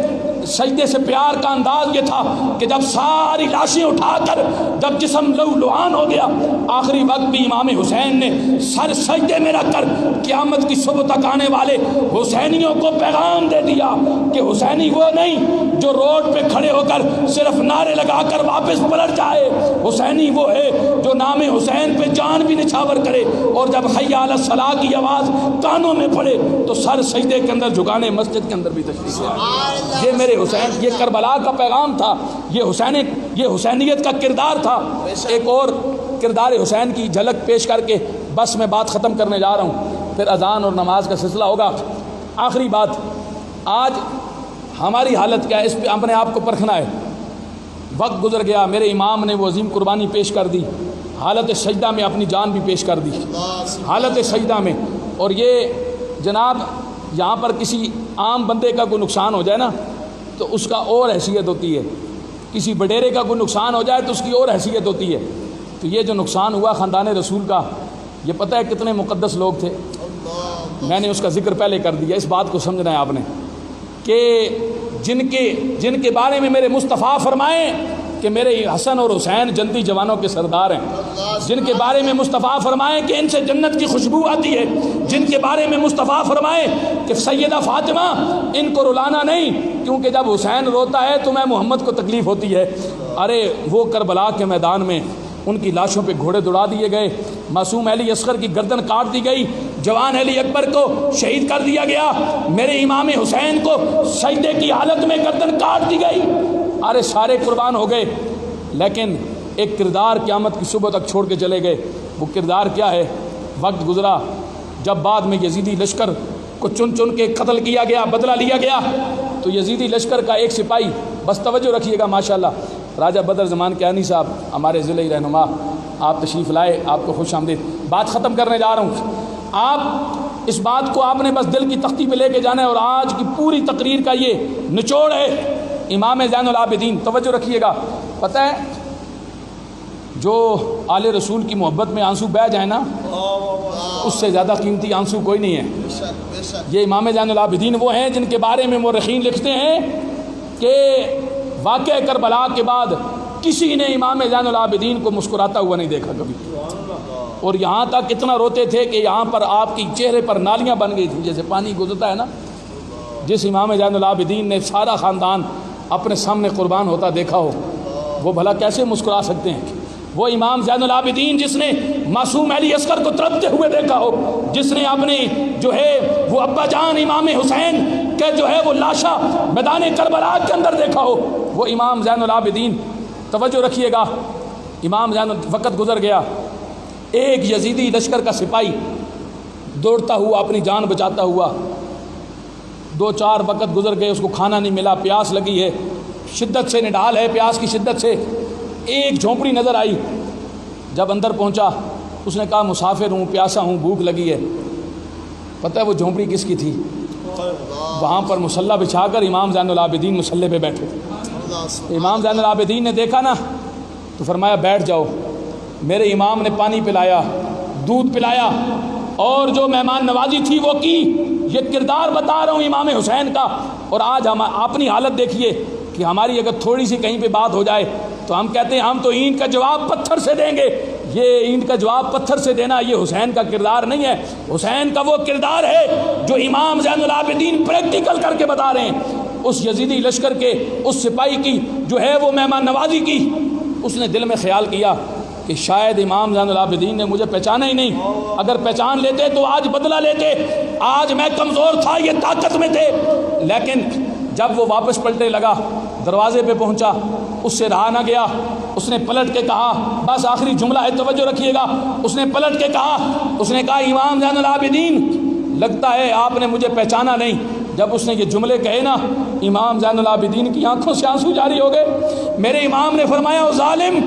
سجدے سے پیار کا انداز یہ تھا کہ جب ساری لاشیں اٹھا کر جب جسم لہو لہان ہو گیا آخری وقت بھی امام حسین نے سر سجدے میں رکھ کر قیامت کی صبح تک آنے والے حسینیوں کو پیغام دے دیا کہ حسینی وہ نہیں جو روڈ پہ کھڑے ہو کر صرف نعرے لگا کر واپس پلٹ جائے، حسینی وہ ہے جو نام حسین پہ جان بھی نچھاور کرے، اور جب حی علی الصلاۃ کی آواز کانوں میں پڑے تو سر سجدے کے اندر جھکانے مسجد کے اندر بھی تشریف لائے۔ یہ میرے حسین، یہ کربلا کا پیغام تھا، یہ حسینیت کا کردار تھا۔ ایک اور کردار حسین کی جھلک پیش کر کے بس میں بات ختم کرنے جا رہا ہوں، پھر اذان اور نماز کا سلسلہ ہوگا۔ آخری بات، آج ہماری حالت کیا ہے اس پہ اپنے آپ کو پرکھنا ہے۔ وقت گزر گیا، میرے امام نے وہ عظیم قربانی پیش کر دی، حالت سجدہ میں اپنی جان بھی پیش کر دی، حالت سجدہ میں۔ اور یہ جناب یہاں پر کسی عام بندے کا کوئی نقصان ہو جائے نا تو اس کا اور حیثیت ہوتی ہے، کسی بڈیرے کا کوئی نقصان ہو جائے تو اس کی اور حیثیت ہوتی ہے۔ تو یہ جو نقصان ہوا خاندان رسول کا، یہ پتہ ہے کتنے مقدس لوگ تھے، میں نے اس کا ذکر پہلے کر دیا، اس بات کو سمجھنا ہے آپ نے کہ جن کے بارے میں میرے مصطفیٰ فرمائیں کہ میرے حسن اور حسین جنتی جوانوں کے سردار ہیں، جن کے بارے میں مصطفیٰ فرمائیں کہ ان سے جنت کی خوشبو آتی ہے، جن کے بارے میں مصطفیٰ فرمائیں کہ سیدہ فاطمہ ان کو رلانا نہیں کیونکہ جب حسین روتا ہے تو میں محمد کو تکلیف ہوتی ہے۔ ارے وہ کربلا کے میدان میں ان کی لاشوں پہ گھوڑے دوڑا دیے گئے، معصوم علی اصغر کی گردن کاٹ دی گئی، جوان علی اکبر کو شہید کر دیا گیا، میرے امام حسین کو سجدے کی حالت میں گردن کاٹ دی گئی، ارے سارے قربان ہو گئے، لیکن ایک کردار قیامت کی صبح تک چھوڑ کے چلے گئے۔ وہ کردار کیا ہے؟ وقت گزرا، جب بعد میں یزیدی لشکر کو چن چن کے قتل کیا گیا، بدلہ لیا گیا، تو یزیدی لشکر کا ایک سپاہی، بس توجہ رکھیے گا ماشاءاللہ، راجہ بدر زمان کیانی صاحب ہمارے ضلعی رہنما، آپ تشریف لائے، آپ کو خوش آمدید۔ بات ختم کرنے جا رہا ہوں، آپ اس بات کو آپ نے بس دل کی تختی پہ لے کے جانا ہے، اور آج کی پوری تقریر کا یہ نچوڑ ہے۔ امام زین العابدین، توجہ رکھیے گا، پتہ ہے جو آل رسول کی محبت میں آنسو بہہ جائے نا اس سے زیادہ قیمتی آنسو کوئی نہیں ہے۔ یہ امام زین العابدین وہ ہیں جن کے بارے میں مورخین لکھتے ہیں کہ واقعہ کربلا کے بعد کسی نے امام زین العابدین کو مسکراتا ہوا نہیں دیکھا کبھی، اور یہاں تک اتنا روتے تھے کہ یہاں پر آپ کی چہرے پر نالیاں بن گئی تھیں جیسے پانی گزرتا ہے نا۔ جس امام زین العابدین نے سارا خاندان اپنے سامنے قربان ہوتا دیکھا ہو وہ بھلا کیسے مسکرا سکتے ہیں؟ وہ امام زین العابدین جس نے معصوم علی اصغر کو تڑپتے ہوئے دیکھا ہو، جس نے اپنے جو ہے وہ ابا جان امام حسین کے جو ہے وہ لاشا میدان کربلا کے اندر دیکھا ہو، وہ امام زین العابدین۔ توجہ رکھیے گا، امام زین وقت گزر گیا، ایک یزیدی لشکر کا سپاہی دوڑتا ہوا اپنی جان بچاتا ہوا، 2-4 وقت گزر گئے، اس کو کھانا نہیں ملا، پیاس لگی ہے، شدت سے نڈال ہے پیاس کی شدت سے، ایک جھونپڑی نظر آئی، جب اندر پہنچا اس نے کہا مسافر ہوں، پیاسا ہوں، بھوک لگی ہے۔ پتہ ہے وہ جھونپڑی کس کی تھی؟ وہاں پر مصلی بچھا کر امام زین العابدین مصلی پہ بیٹھے تھے۔ امام زین العابدین نے دیکھا نا تو فرمایا بیٹھ جاؤ۔ میرے امام نے پانی پلایا، دودھ پلایا، اور جو مہمان نوازی تھی وہ کی۔ یہ کردار بتا رہا ہوں امام حسین کا۔ اور آج ہم اپنی حالت دیکھیے کہ ہماری اگر تھوڑی سی کہیں پہ بات ہو جائے تو ہم کہتے ہیں ہم تو اینٹ کا جواب پتھر سے دیں گے۔ یہ اینٹ کا جواب پتھر سے دینا یہ حسین کا کردار نہیں ہے۔ حسین کا وہ کردار ہے جو امام زین العابدین پریکٹیکل کر کے بتا رہے ہیں۔ اس یزیدی لشکر کے اس سپاہی کی جو ہے وہ مہمان نوازی کی، اس نے دل میں خیال کیا کہ شاید امام زین العابدین نے مجھے پہچانا ہی نہیں، اگر پہچان لیتے تو آج بدلہ لیتے، آج میں کمزور تھا، یہ طاقت میں تھے۔ لیکن جب وہ واپس پلٹنے لگا، دروازے پہ پہنچا، اس سے رہا نہ گیا، اس نے پلٹ کے کہا، بس آخری جملہ ہے، توجہ رکھیے گا، اس نے پلٹ کے کہا، اس نے کہا امام زین العابدین لگتا ہے آپ نے مجھے پہچانا نہیں۔ جب اس نے یہ جملے کہے نا، امام زین العابدین کی آنکھوں سے آنسو جاری ہو گئے۔ میرے امام نے فرمایا، او ظالم،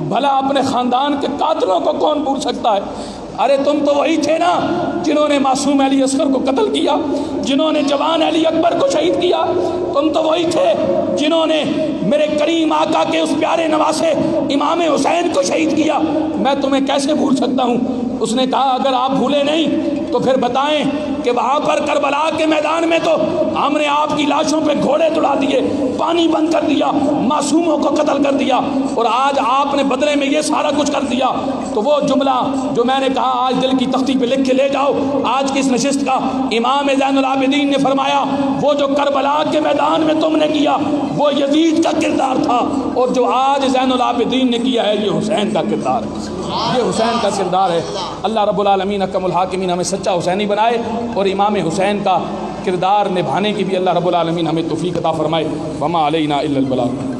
بھلا اپنے خاندان کے قاتلوں کو کون بھول سکتا ہے؟ ارے تم تو وہی تھے نا جنہوں نے معصوم علی اصغر کو قتل کیا، جنہوں نے جوان علی اکبر کو شہید کیا، تم تو وہی تھے جنہوں نے میرے کریم آقا کے اس پیارے نواسے امام حسین کو شہید کیا، میں تمہیں کیسے بھول سکتا ہوں؟ اس نے کہا اگر آپ بھولے نہیں تو پھر بتائیں کہ وہاں پر کربلا کے میدان میں تو ہم نے آپ کی لاشوں پہ گھوڑے دوڑا دیے، پانی بند کر دیا، معصوموں کو قتل کر دیا، اور آج آپ نے بدلے میں یہ سارا کچھ کر دیا۔ تو وہ جملہ جو میں نے کہا آج دل کی تختی پہ لکھ کے لے جاؤ، آج کی اس نشست کا، امام زین العابدین نے فرمایا وہ جو کربلا کے میدان میں تم نے کیا وہ یزید کا کردار تھا، اور جو آج زین العابدین نے کیا ہے یہ حسین کا کردار ہے، یہ حسین کا کردار ہے۔ اللہ رب العالمین احکم الحاکمین ہمیں سچا حسینی بنائے، اور امام حسین کا کردار نبھانے کی بھی اللہ رب العالمین ہمیں توفیق عطا فرمائے۔ وما علینا الا البلاغ۔